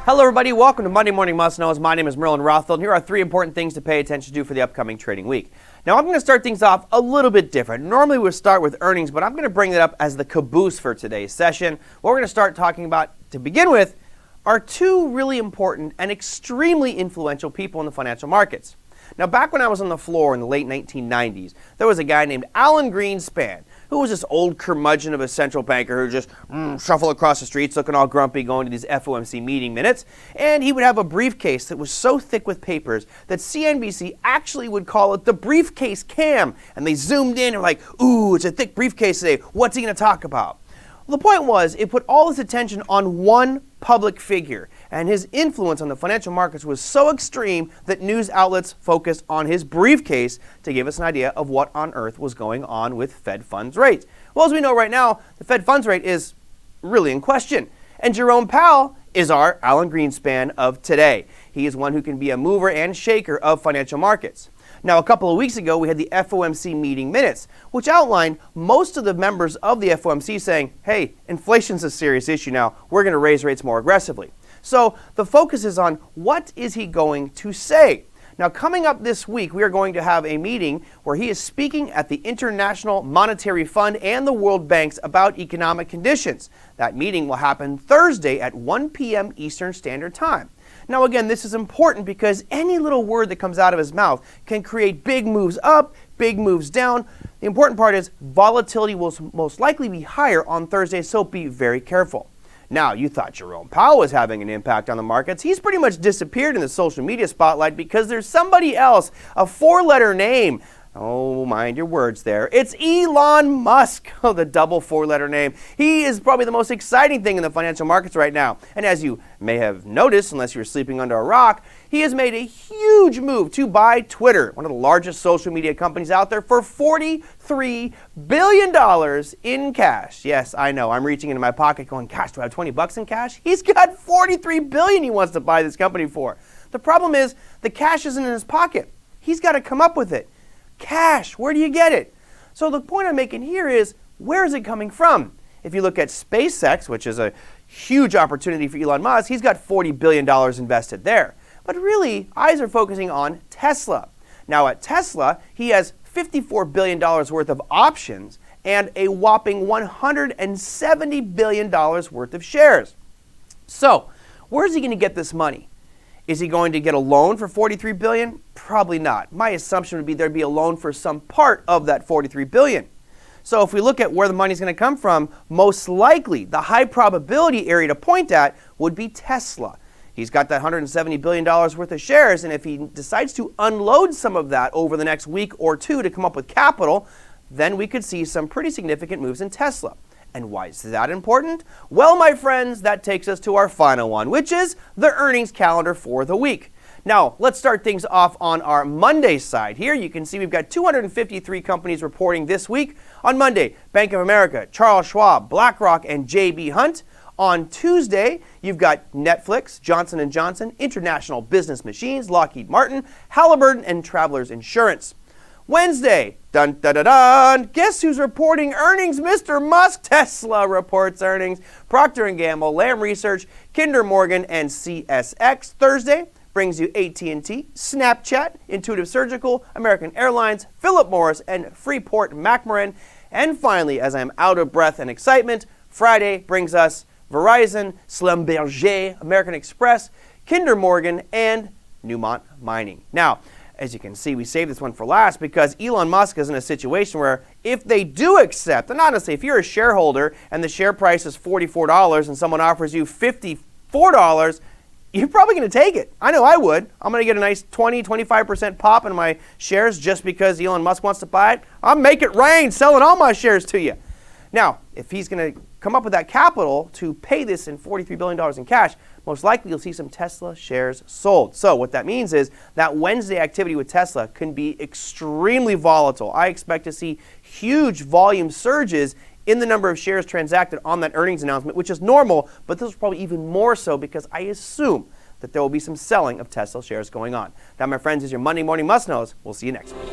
Hello everybody, welcome to Monday Morning Must Knows. My name is Merlin Rothfeld, and here are 3 important things to pay attention to for the upcoming trading week. Now I'm going to start things off a little bit different. Normally we would start with earnings, but I'm going to bring that up as the caboose for today's session. What we're going to start talking about to begin with are 2 really important and extremely influential people in the financial markets. Now back when I was on the floor in the late 1990s, there was a guy named Alan Greenspan, who was this old curmudgeon of a central banker who just shuffled across the streets looking all grumpy going to these FOMC meeting minutes. And he would have a briefcase that was so thick with papers that CNBC actually would call it the briefcase cam. And they zoomed in and were like, ooh, it's a thick briefcase today. What's he going to talk about? Well, the point was, it put all this attention on one public figure, and his influence on the financial markets was so extreme that news outlets focused on his briefcase to give us an idea of what on earth was going on with Fed funds rate. Well, as we know right now, the Fed funds rate is really in question, and Jerome Powell is our Alan Greenspan of today. He is one who can be a mover and shaker of financial markets. Now, a couple of weeks ago, we had the FOMC meeting minutes, which outlined most of the members of the FOMC saying, hey, inflation's a serious issue now. We're going to raise rates more aggressively. So the focus is on what is he going to say? Now, coming up this week, we are going to have a meeting where he is speaking at the International Monetary Fund and the World Banks about economic conditions. That meeting will happen Thursday at 1 p.m. Eastern Standard Time. Now again, this is important because any little word that comes out of his mouth can create big moves up, big moves down. The important part is volatility will most likely be higher on Thursday, so be very careful. Now, you thought Jerome Powell was having an impact on the markets. He's pretty much disappeared in the social media spotlight because there's somebody else, a 4-letter name. Oh, mind your words there. It's Elon Musk. Oh, the double 4-letter name. He is probably the most exciting thing in the financial markets right now. And as you may have noticed, unless you're sleeping under a rock, he has made a huge move to buy Twitter, one of the largest social media companies out there, for $43 billion in cash. Yes, I know. I'm reaching into my pocket going, gosh, do I have 20 bucks in cash? He's got $43 billion he wants to buy this company for. The problem is the cash isn't in his pocket. He's got to come up with it. Cash, where do you get it? So the point I'm making here is, where is it coming from? If you look at SpaceX, which is a huge opportunity for Elon Musk, he's got $40 billion invested there. But really, eyes are focusing on Tesla. Now at Tesla, he has $54 billion worth of options and a whopping $170 billion worth of shares. So, where's he going to get this money? Is he going to get a loan for $43 billion? Probably not. My assumption would be there'd be a loan for some part of that $43 billion. So if we look at where the money's going to come from, most likely the high probability area to point at would be Tesla. He's got that $170 billion worth of shares, and if he decides to unload some of that over the next week or 2 to come up with capital, then we could see some pretty significant moves in Tesla. And why is that important? Well, my friends, that takes us to our final one, which is the earnings calendar for the week. Now, let's start things off on our Monday side. Here you can see we've got 253 companies reporting this week. On Monday, Bank of America, Charles Schwab, BlackRock, and J.B. Hunt. On Tuesday, you've got Netflix, Johnson & Johnson, International Business Machines, Lockheed Martin, Halliburton, and Travelers Insurance. Wednesday, dun dun dun dun, guess who's reporting earnings? Mr. Musk. Tesla reports earnings. Procter & Gamble, Lam Research, Kinder Morgan, and CSX. Thursday brings you AT&T, Snapchat, Intuitive Surgical, American Airlines, Philip Morris, and Freeport-McMoRan. And finally, as I'm out of breath and excitement, Friday brings us Verizon, Schlumberger, American Express, Kinder Morgan, and Newmont Mining. Now, as you can see, we saved this one for last because Elon Musk is in a situation where if they do accept, and honestly, if you're a shareholder and the share price is $44 and someone offers you $54, you're probably going to take it. I know I would. I'm going to get a nice 20-25% pop in my shares just because Elon Musk wants to buy it. I'll make it rain selling all my shares to you. Now, if he's going to come up with that capital to pay this in $43 billion in cash, most likely you'll see some Tesla shares sold. So what that means is that Wednesday activity with Tesla can be extremely volatile. I expect to see huge volume surges in the number of shares transacted on that earnings announcement, which is normal, but this is probably even more so because I assume that there will be some selling of Tesla shares going on. That, my friends, is your Monday Morning Must Knows. We'll see you next week.